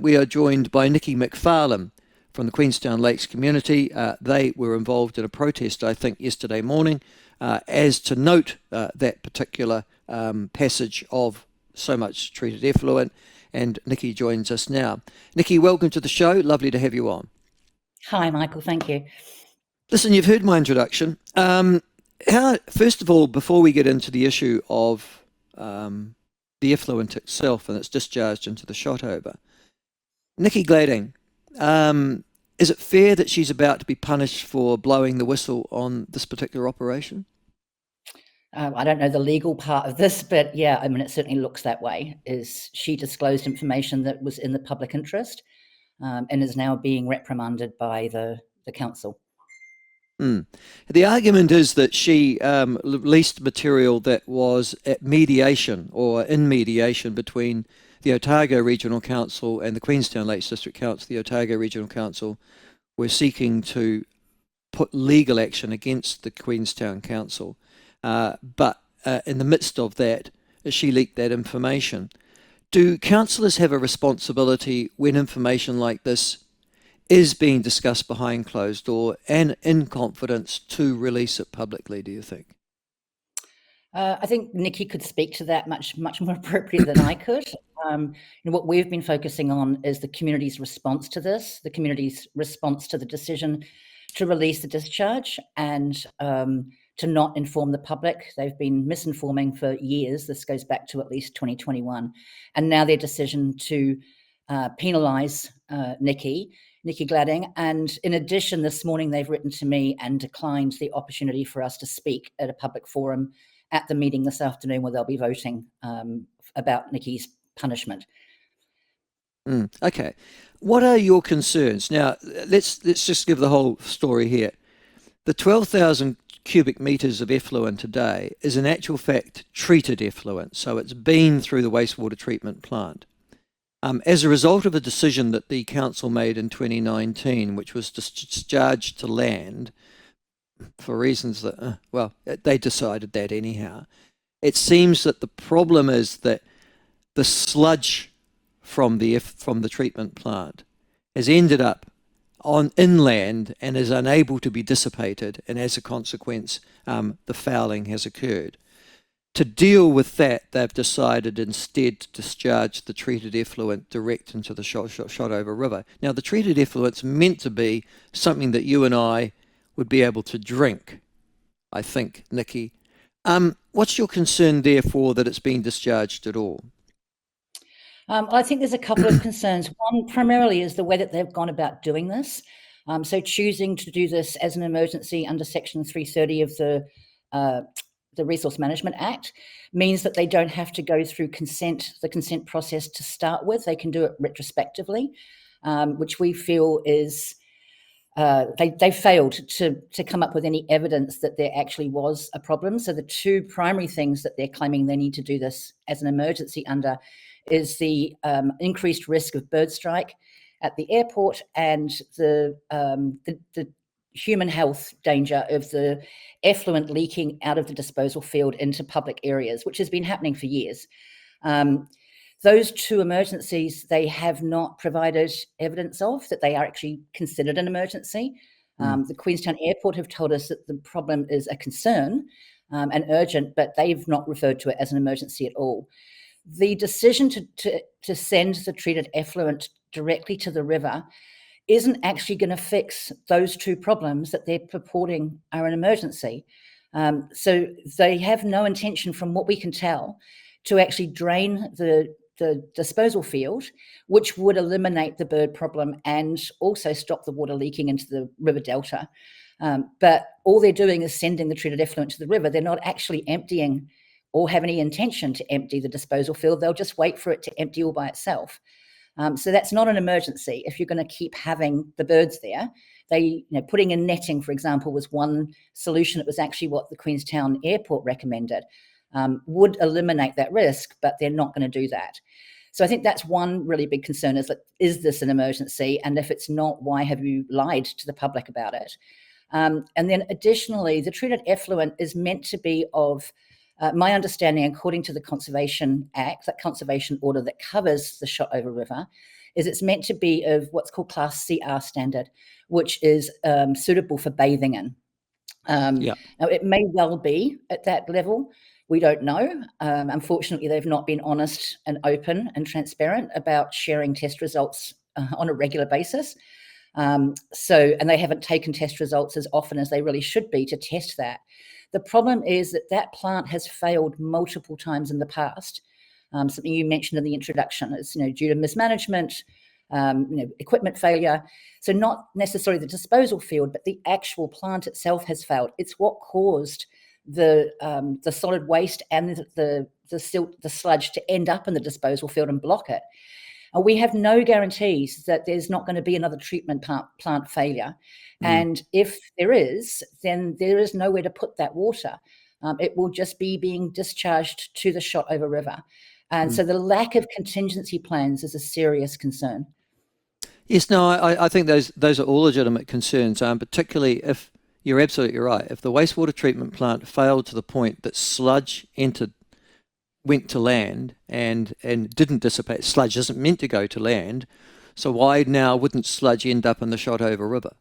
We are joined by Nikki Macfarlane from the Queenstown Lakes community. They were involved in a protest, I think, yesterday morning, as to note that particular passage of so much treated effluent. And Nikki joins us now. Nikki, welcome to the show. Lovely to have you on. Hi, Michael. Thank you. Listen, you've heard my introduction. First of all, before we get into the issue of the effluent itself and its discharge into the Shotover, Nikki Gladding, is it fair that she's about to be punished for blowing the whistle on this particular operation? I don't know the legal part of this, but yeah, I mean, it certainly looks that way. Is she disclosed information that was in the public interest and is now being reprimanded by the council? The argument is that she released material that was at mediation or in mediation between the Otago Regional Council and the Queenstown Lakes District Council. The Otago Regional Council were seeking to put legal action against the Queenstown Council, but in the midst of that, she leaked that information. Do councillors have a responsibility when information like this is being discussed behind closed door and in confidence to release it publicly, do you think? I think Nikki could speak to that much more appropriate than I could. What we've been focusing on is the community's response to this, the community's response to the decision to release the discharge and to not inform the public. They've been misinforming for years. This goes back to at least 2021. And now their decision to penalise Nikki Gladding. And in addition, this morning they've written to me and declined the opportunity for us to speak at a public forum at the meeting this afternoon where they'll be voting about Nikki's punishment. Okay. What are your concerns? Now, let's just give the whole story here. The 12,000 cubic metres of effluent a day is in actual fact treated effluent, so it's been through the wastewater treatment plant. As a result of a decision that the council made in 2019, which was discharged to land for reasons that, they decided that anyhow. It seems that the problem is that the sludge from the treatment plant has ended up on inland and is unable to be dissipated, and as a consequence, the fouling has occurred. To deal with that, they've decided instead to discharge the treated effluent direct into the Shotover River. Now, the treated effluent's meant to be something that you and I would be able to drink, I think, Nikki. What's your concern, therefore, that it's being discharged at all? I think there's a couple of concerns. One primarily is the way that they've gone about doing this. So choosing to do this as an emergency under Section 330 of the Resource Management Act means that they don't have to go through the consent process to start with. They can do it retrospectively, which we feel is they failed to come up with any evidence that there actually was a problem. So the two primary things that they're claiming they need to do this as an emergency under is the increased risk of bird strike at the airport and the human health danger of the effluent leaking out of the disposal field into public areas, which has been happening for years. Those two emergencies, they have not provided evidence of that they are actually considered an emergency. The Queenstown Airport have told us that the problem is a concern and urgent, but they've not referred to it as an emergency at all. The decision to send the treated effluent directly to the river isn't actually going to fix those two problems that they're purporting are an emergency. So they have no intention, from what we can tell, to actually drain the disposal field, which would eliminate the bird problem and also stop the water leaking into the river delta. But all they're doing is sending the treated effluent to the river. They're not actually emptying or have any intention to empty the disposal field. They'll just wait for it to empty all by itself. So that's not an emergency if you're going to keep having the birds there. Putting in netting, for example, was one solution. It was actually what the Queenstown Airport recommended. Would eliminate that risk, but they're not going to do that. So I think that's one really big concern is this an emergency? And if it's not, why have you lied to the public about it? And then additionally, the treated effluent is meant to be of my understanding, according to the Conservation Act, that conservation order that covers the Shotover River, is it's meant to be of what's called Class CR standard, which is suitable for bathing in. Yeah. Now, it may well be at that level. We don't know. Unfortunately, they've not been honest and open and transparent about sharing test results on a regular basis. And they haven't taken test results as often as they really should be to test that. The problem is that that plant has failed multiple times in the past. Something you mentioned in the introduction is, due to mismanagement, equipment failure. So not necessarily the disposal field, but the actual plant itself has failed. It's what caused the solid waste and the silt, the sludge to end up in the disposal field and block it. We have no guarantees that there's not going to be another treatment plant failure. And if there is, then there is nowhere to put that water. It will just be being discharged to the Shotover River. And so the lack of contingency plans is a serious concern. Yes, no, I think those are all legitimate concerns, particularly if you're absolutely right. If the wastewater treatment plant failed to the point that sludge went to land and didn't dissipate, sludge isn't meant to go to land, so why now wouldn't sludge end up in the Shotover River?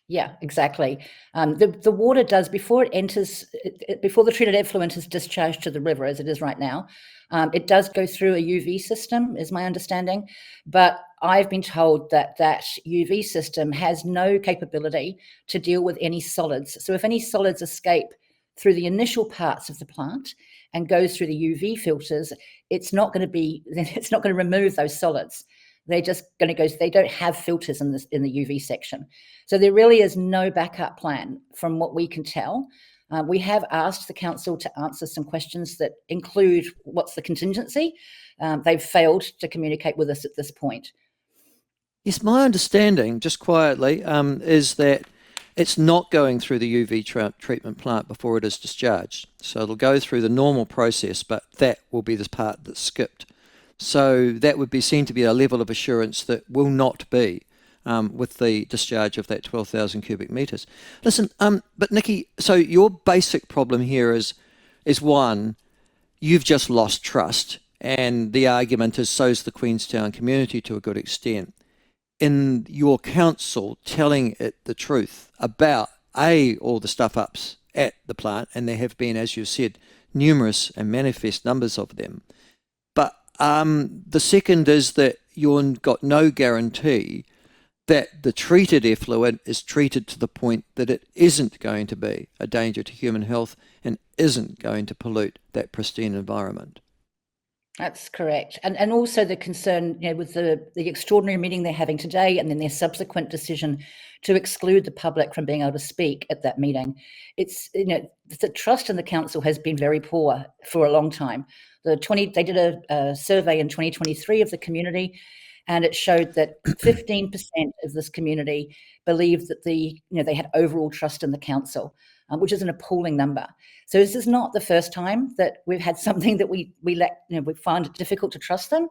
Yeah, exactly. The water does, before it enters, before the treated effluent is discharged to the river, as it is right now, it does go through a UV system, is my understanding. But I've been told that that UV system has no capability to deal with any solids. So if any solids escape through the initial parts of the plant and goes through the UV filters, it's not going to remove those solids. They're just going to go, they don't have filters in the UV section. So there really is no backup plan from what we can tell. We have asked the council to answer some questions that include what's the contingency. They've failed to communicate with us at this point. Yes, my understanding, just quietly, is that it's not going through the UV treatment plant before it is discharged. So it'll go through the normal process, but that will be the part that's skipped. So that would be seen to be a level of assurance that will not be with the discharge of that 12,000 cubic metres. Listen, but Nikki, so your basic problem here is one, you've just lost trust, and the argument is so's the Queenstown community to a good extent, in your council telling it the truth about, all the stuff-ups at the plant, and there have been, as you've said, numerous and manifest numbers of them. But the second is that you've got no guarantee that the treated effluent is treated to the point that it isn't going to be a danger to human health and isn't going to pollute that pristine environment. That's correct. And also the concern, with the extraordinary meeting they're having today and then their subsequent decision to exclude the public from being able to speak at that meeting. It's, the trust in the council has been very poor for a long time. They did a survey in 2023 of the community, and it showed that 15% of this community believed that they had overall trust in the council, which is an appalling number. So this is not the first time that we've had something that we find it difficult to trust them.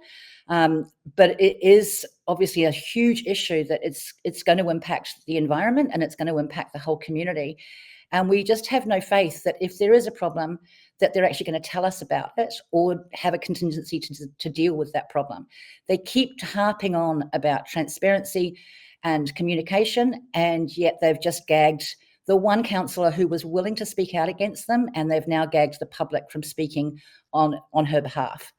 But it is obviously a huge issue that it's going to impact the environment and it's going to impact the whole community. And we just have no faith that if there is a problem, that they're actually going to tell us about it or have a contingency to deal with that problem. They keep harping on about transparency and communication, and yet they've just gagged the one councillor who was willing to speak out against them, and they've now gagged the public from speaking on her behalf.